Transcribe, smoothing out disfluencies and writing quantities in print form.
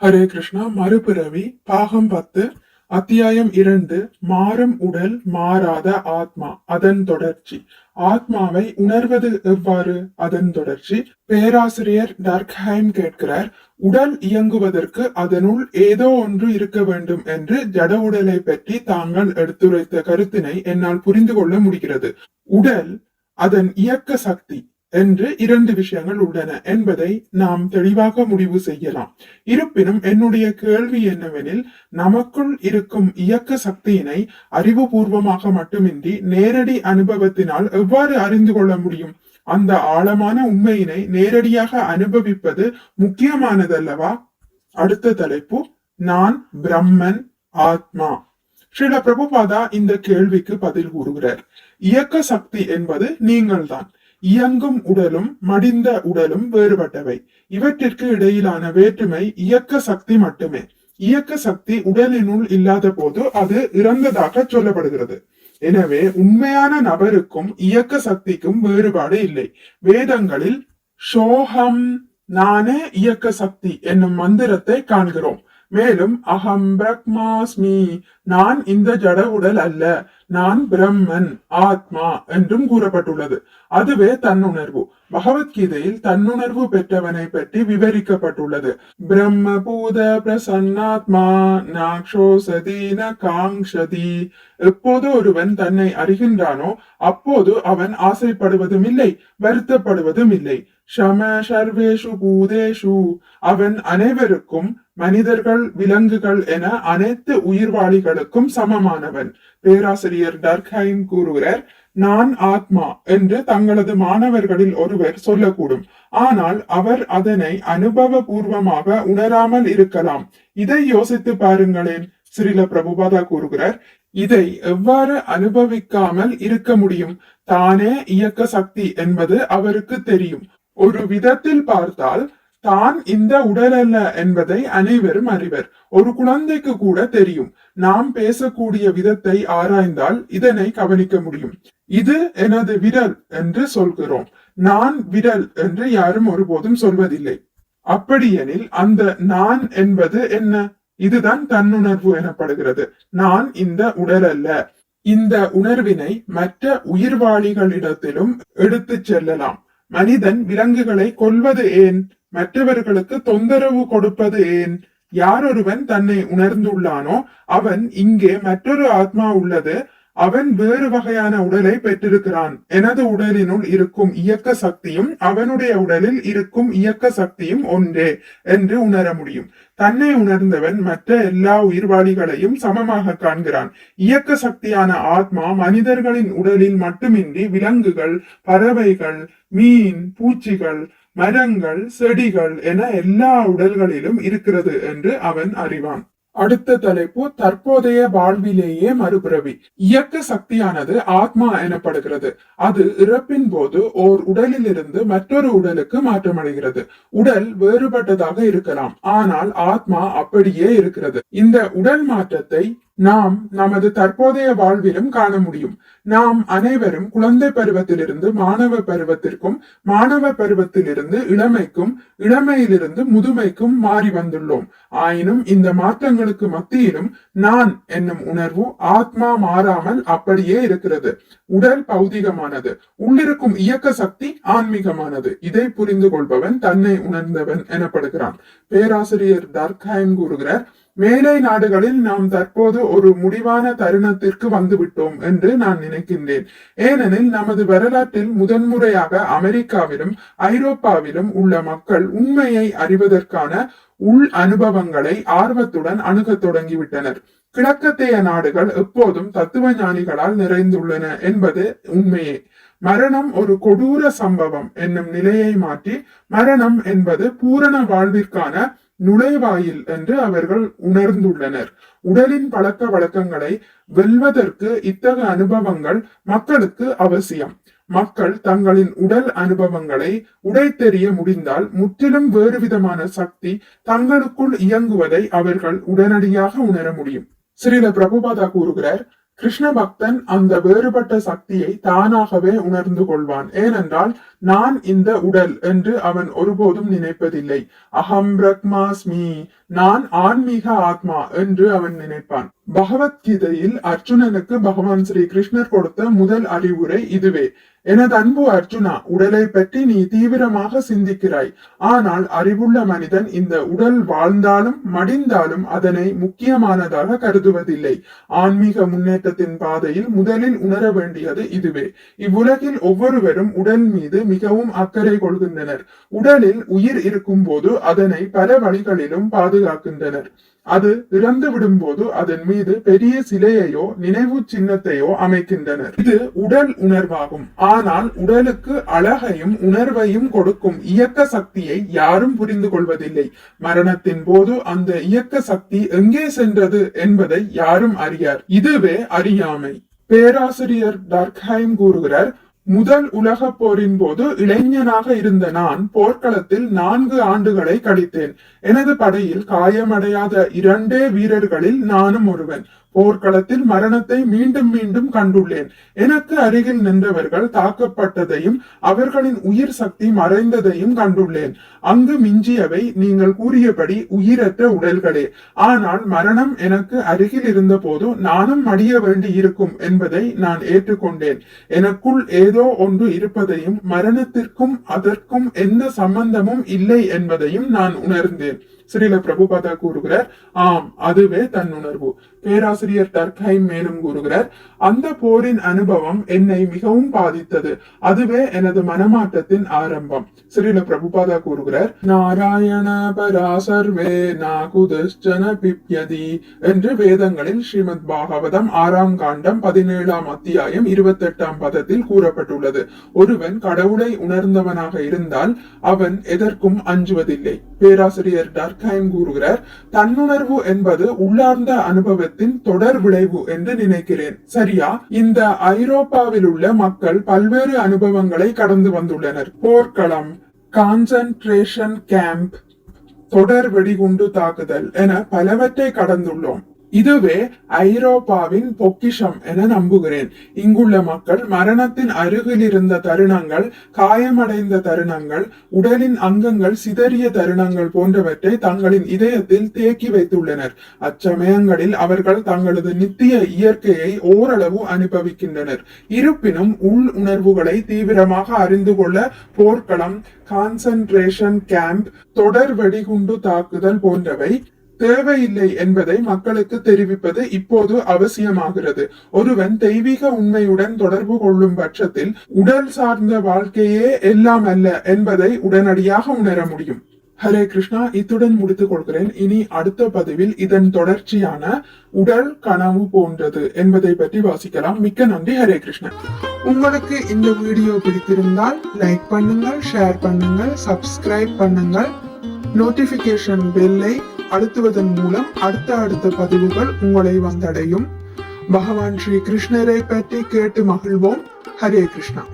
ஹரே கிருஷ்ணா. மறுபிறவி பாகம் 10, அத்தியாயம் 2. மாறும் உடல் மாறாத ஆத்மா, அதன் தொடர்ச்சி. ஆத்மாவை உணர்வது எவ்வாறு, அதன் தொடர்ச்சி. பேராசிரியர் டர்க்ஹைம் கேட்கிறார், உடல் இயங்குவதற்கு அதனுள் ஏதோ ஒன்று இருக்க வேண்டும் என்று ஜட உடலை பற்றி தாங்கள் எடுத்துரைத்த கருத்தினை என்னால் புரிந்து கொள்ள முடிகிறது. உடல், அதன் இயக்க சக்தி என்று இரண்டு விஷயங்கள் உள்ளன என்பதை நாம் தெளிவாக முடிவு செய்யலாம். இருப்பினும் என்னுடைய கேள்வி என்னவெனில், நமக்குள் இருக்கும் இயக்க சக்தியினை அறிவுபூர்வமாக மட்டுமின்றி நேரடி அனுபவத்தினால் எவ்வாறு அறிந்து கொள்ள முடியும்? அந்த ஆழமான உண்மையினை நேரடியாக அனுபவிப்பது முக்கியமானதல்லவா? அடுத்த தலைப்பு, நான் பிரம்மன், ஆத்மா. ஸ்ரீல பிரபுபாதா இந்த கேள்விக்கு பதில் கூறுகிறார். இயக்க சக்தி என்பது நீங்கள்தான். இயங்கும் உடலும் மடிந்த உடலும் வேறுபட்டவை. இவற்றிற்கு இடையிலான வேற்றுமை இயக்க சக்தி மட்டுமே. இயக்க சக்தி உடலினுள் இல்லாத போது அது இறந்ததாக சொல்லப்படுகிறது. எனவே உண்மையான நபருக்கும் இயக்க சக்திக்கும் வேறுபாடு இல்லை. வேதங்களில் சோகம், நானே இயக்க சக்தி என்னும் மந்திரத்தை காண்கிறோம். மேலும் அகம் பிரக்மாஸ்மி, நான் இந்த ஜட உடல் அல்ல, நான் பிரம்மன், ஆத்மா என்றும் கூறப்பட்டுள்ளது. அதுவே தன்னுணர்வு. பகவத்கீதையில் தன்னுணர்வு பெற்றவனை பற்றி விவரிக்கப்பட்டுள்ளது. பிரம்ம பூத பிரசன்னாத்மா நாக்ஷோசதி ந காங்ஷதி. எப்போது ஒருவன் தன்னை அறிகின்றானோ அப்போது அவன் ஆசைப்படுவதும் இல்லை, வருத்தப்படுவதும் இல்லை. ஷம சர்வேஷு பூதேஷு, அவன் அனைவருக்கும், மனிதர்கள், விலங்குகள் என அனைத்து உயிர்வாளிகளுக்கும் சமமானவன். பேராசிரியர் டர்க்ஹைம் கூறுகிறார், நான் ஆத்மா என்று தங்களது மாணவர்களில் ஒருவர் சொல்லக்கூடும். ஆனால் அவர் அதனை அனுபவபூர்வமாக உணராமல் இருக்கலாம். இதை யோசித்து பாருங்களேன். ஸ்ரீல பிரபுபாதா கூறுகிறார், இதை எவ்வாறு அனுபவிக்காமல் இருக்க முடியும்? தானே இயக்க சக்தி என்பது அவருக்கு தெரியும். ஒரு விதத்தில் பார்த்தால் தான் இந்த உடல் அல்ல என்பதை அனைவரும் அறிவர். ஒரு குழந்தைக்கு கூட தெரியும். நாம் பேசக்கூடிய விதத்தை ஆராய்ந்தால் இதனை கவனிக்க முடியும். இது எனது விரல் என்று சொல்கிறோம். நான் விரல் என்று யாரும் ஒருபோதும் சொல்வதில்லை. அப்படியெனில் அந்த நான் என்பது என்ன? இதுதான் தன்னுணர்வு எனப்படுகிறது. நான் இந்த உடல் அல்ல. இந்த உணர்வினை மற்ற உயிர்வாளிகளிடத்திலும் எடுத்துச் செல்லலாம். மனிதன் விலங்குகளை கொல்வது ஏன்? மற்றவர்களுக்கு தொந்தரவு கொடுப்பது ஏன்? யாரொருவன் தன்னை உணர்ந்துள்ளானோ அவன், இங்கே மற்றொரு ஆத்மா உள்ளது, அவன் வேறு வகையான உடலை பெற்றிருக்கிறான். எனது உடலினுள் இருக்கும் இயக்க சக்தியும் அவனுடைய உடலில் இருக்கும் இயக்க சக்தியும் ஒன்றே என்று உணர முடியும். தன்னை உணர்ந்தவன் மற்ற எல்லா உயிர்வாளிகளையும் சமமாக காண்கிறான். இயக்க சக்தியான ஆத்மா மனிதர்களின் உடலில் மட்டுமின்றி விலங்குகள், பறவைகள், மீன், பூச்சிகள், மரங்கள், செடிகள் என எல்லா உடல்களிலும் இருக்கிறது என்று அவன் அறிவான். அடுத்த தலைப்பு, தற்போதைய வாழ்விலேயே மறுபிறவி. இயக்க சக்தியானது ஆத்மா எனப்படுகிறது. அது இறப்பின் போது ஓர் உடலில் இருந்து மற்றொரு உடலுக்கு மாற்றமடைகிறது. உடல் வேறுபட்டதாக இருக்கலாம், ஆனால் ஆத்மா அப்படியே இருக்கிறது. இந்த உடல் மாற்றத்தை நாம் நமது தற்போதைய வாழ்விலும் காண முடியும். நாம் அனைவரும் குழந்தை பருவத்திலிருந்து மாணவ பருவத்திற்கும், மாணவ பருவத்திலிருந்து இளமைக்கும், இளமையிலிருந்து முதுமைக்கும் மாறி வந்துள்ளோம். ஆயினும் இந்த மாற்றங்களுக்கு மத்தியிலும் நான் என்னும் உணர்வு, ஆத்மா மாறாமல் அப்படியே இருக்கிறது. உடல் பௌதிகமானது, உள்ளிருக்கும் இயக்க சக்தி ஆன்மீகமானது. இதை புரிந்து கொள்பவன் தன்னை உணர்ந்தவன் எனப்படுகிறான். பேராசிரியர் டர்க்ஹைம் கூறுகிறார், மேலை நாடுகளில் நாம் தற்போது ஒரு முடிவான தருணத்திற்கு வந்துவிட்டோம் என்று நான் நினைக்கின்றேன். ஏனெனில் நமது வரலாற்றில் முதன்முறையாக அமெரிக்காவிலும் ஐரோப்பாவிலும் உள்ள மக்கள் உண்மையை அறிவதற்கான உள் அனுபவங்களை ஆர்வத்துடன் அணுகத் தொடங்கிவிட்டனர். கிழக்கத்தைய நாடுகள் எப்போதும் தத்துவ ஞானிகளால் நிறைந்துள்ளன என்பது உண்மையே. மரணம் ஒரு கொடூர சம்பவம் என்னும் நிலையை மாற்றி, மரணம் என்பது பூரண வாழ்விற்கான நுழைவாயில் என்று அவர்கள் உணர்ந்துள்ளனர். உடலின் பழக்க வழக்கங்களை வெல்வதற்கு இத்தகைய அனுபவங்கள் மக்களுக்கு அவசியம். மக்கள் தங்களின் உடல் அனுபவங்களை உடைத்தெறிய முடிந்தால் முற்றிலும் வேறு விதமான சக்தி தங்களுக்குள் இயங்குவதை அவர்கள் உடனடியாக உணர முடியும். ஸ்ரீல பிரபுபாதா கூறுகிறார், கிருஷ்ண பக்தன் அந்த வேறுபட்ட சக்தியை தானாகவே உணர்ந்து கொள்வான். ஏனென்றால் நான் இந்த உடல் என்று அவன் ஒருபோதும் நினைப்பதில்லை. அகம் பிரக்மாஸ்மி, நான் ஆன்மீக ஆத்மா என்று அவன் நினைப்பான். பகவத்கீதையில் அர்ஜுனனுக்கு பகவான் ஸ்ரீ கிருஷ்ணர் கொடுத்த முதல் அறிவுரை இதுவே. எனது அன்பு அர்ஜுனா, உடலை பற்றி நீ தீவிரமாக சிந்திக்கிறாய். ஆனால் அறிவுள்ள மனிதன் இந்த உடல் வாழ்ந்தாலும் மடிந்தாலும் அதனை முக்கியமானதாக கருதுவதில்லை. ஆன்மீக முன்னேற்றத்தின் பாதையில் முதலில் உணர வேண்டியது இதுவே. இவ்வுலகில் ஒவ்வொருவரும் உடல் மீது மிகவும் அக்கறை கொள்கின்றனர். உடலில் உயிர் இருக்கும் போது அதனை பல வழிகளிலும் பாதுகாக்கின்றனர். அது இறந்து விடும் போது அதன் மீது பெரிய சிலையையோ நினைவு சின்னத்தையோ அமைக்கின்றனர். இது உடல் உணர்வாகும். ஆனால் உடலுக்கு அழகையும் உணர்வையும் கொடுக்கும் இயக்க சக்தியை யாரும் புரிந்து கொள்வதில்லை. மரணத்தின் போது அந்த இயக்க சக்தி எங்கே சென்றது என்பதை யாரும் அறியார். இதுவே அறியாமை. பேராசிரியர் டர்க்ஹைம் கூறுகிறார், முதல் உலக போரின் போது இளைஞனாக இருந்த நான் போர்க்களத்தில் 4 ஆண்டுகளை கழித்தேன். எனது படையில் காயமடையாத 2 வீரர்களில் நானும் ஒருவன். போர்க்களத்தில் மரணத்தை மீண்டும் மீண்டும் கண்டுள்ளேன். எனக்கு அருகில் நின்றவர்கள் தாக்கப்பட்டதையும் அவர்களின் உயிர் சக்தி மறைந்ததையும் கண்டுள்ளேன். அங்கு மிஞ்சியவை நீங்கள் கூறியபடி உயிரற்ற உடல்களே. ஆனால் மரணம் எனக்கு அருகில் இருந்த போது நானும் மடிய வேண்டி இருக்கும் என்பதை நான் ஏற்றுக்கொண்டேன். எனக்குள் ஏதோ ஒன்று இருப்பதையும் மரணத்திற்கும் அதற்கும் எந்த சம்பந்தமும் இல்லை என்பதையும் நான் உணர்ந்தேன். ஸ்ரீல பிரபுபாதா கூறுகிறார், ஆம், அதுவே தன்னுணர்வு. பேராசிரியர் டர்க்ஹைம் மேலும் கூறுகிறார், அந்த போரின் அனுபவம் என்னை மிகவும் பாதித்தது. அதுவே எனது மனமாற்றத்தின் ஆரம்பம். ஸ்ரீல பிரபுபாதா கூறுகிறார், நாராயண பராசர்வே நாகுதன பிப்யதி என்று வேதங்களில் ஸ்ரீமத் பாகவதம் 6ஆம் காண்டம் 17ஆம் அத்தியாயம் 28ஆம் பதத்தில் கூறப்பட்டுள்ளது. ஒருவன் கடவுளை உணர்ந்தவனாக இருந்தால் அவன் எதற்கும் அஞ்சுவதில்லை. பேராசிரியர் டர்க்ஹைம் கூறுகிறார், தன்னுணர்வு என்பது உள்ளார்ந்த அனுபவத்தின் தொடர் விளைவு என்று நினைக்கிறேன். சரியா? இந்த ஐரோப்பாவில் உள்ள மக்கள் பல்வேறு அனுபவங்களை கடந்து வந்துள்ளனர். போர்க்களம், கான்சென்ட்ரேஷன் கேம்ப், தொடர் வெடிகுண்டு தாக்குதல் என பலவற்றை கடந்துள்ளோம். இதுவே ஐரோப்பாவின் பொக்கிஷம் என நம்புகிறேன். இங்குள்ள மக்கள் மரணத்தின் அருகில் இருந்த தருணங்கள், காயமடைந்த தருணங்கள், உடலின் அங்கங்கள் சிதறிய தருணங்கள் போன்றவற்றை தங்களின் இதயத்தில் தேக்கி வைத்துள்ளனர். அச்சமயங்களில் அவர்கள் தங்களது நித்திய இயற்கையை ஓரளவு அனுபவிக்கின்றனர். இருப்பினும் உள் உணர்வுகளை தீவிரமாக அறிந்து கொள்ள போர்க்களம், கான்சென்ட்ரேஷன் கேம்ப், தொடர் வெடிகுண்டு தாக்குதல் போன்றவை தேவையில்லை என்பதை மக்களுக்கு தெரிவிப்பது இப்போது அவசியமாகிறது. ஒருவன் தெய்வீக உண்மையுடன் தொடர்பு கொள்ளும் பட்சத்தில் உடல் சார்ந்த வாழ்க்கையே எல்லாம் அல்ல என்பதை உடனடியாக உணர முடியும். ஹரே கிருஷ்ணா. இத்துடன் முடித்துக் கொள்கிறேன். இனி அடுத்த பதிவில் இதன் தொடர்ச்சியான உடல் கனவு போன்றது என்பதை பற்றி வாசிக்கலாம். மிக்க நன்றி. ஹரே கிருஷ்ணா. உங்களுக்கு இந்த வீடியோ பிடித்திருந்தால் லைக் பண்ணுங்கள், ஷேர் பண்ணுங்கள், சப்ஸ்கிரைப் பண்ணுங்கள். நோட்டிபிகேஷன் பெல்லை அழுத்துவதன் மூலம் அடுத்த பதிவுகள் உங்களை வந்தடையும். பகவான் ஸ்ரீ கிருஷ்ணரை பற்றி கேட்டு மகிழ்வோம். ஹரே கிருஷ்ணா.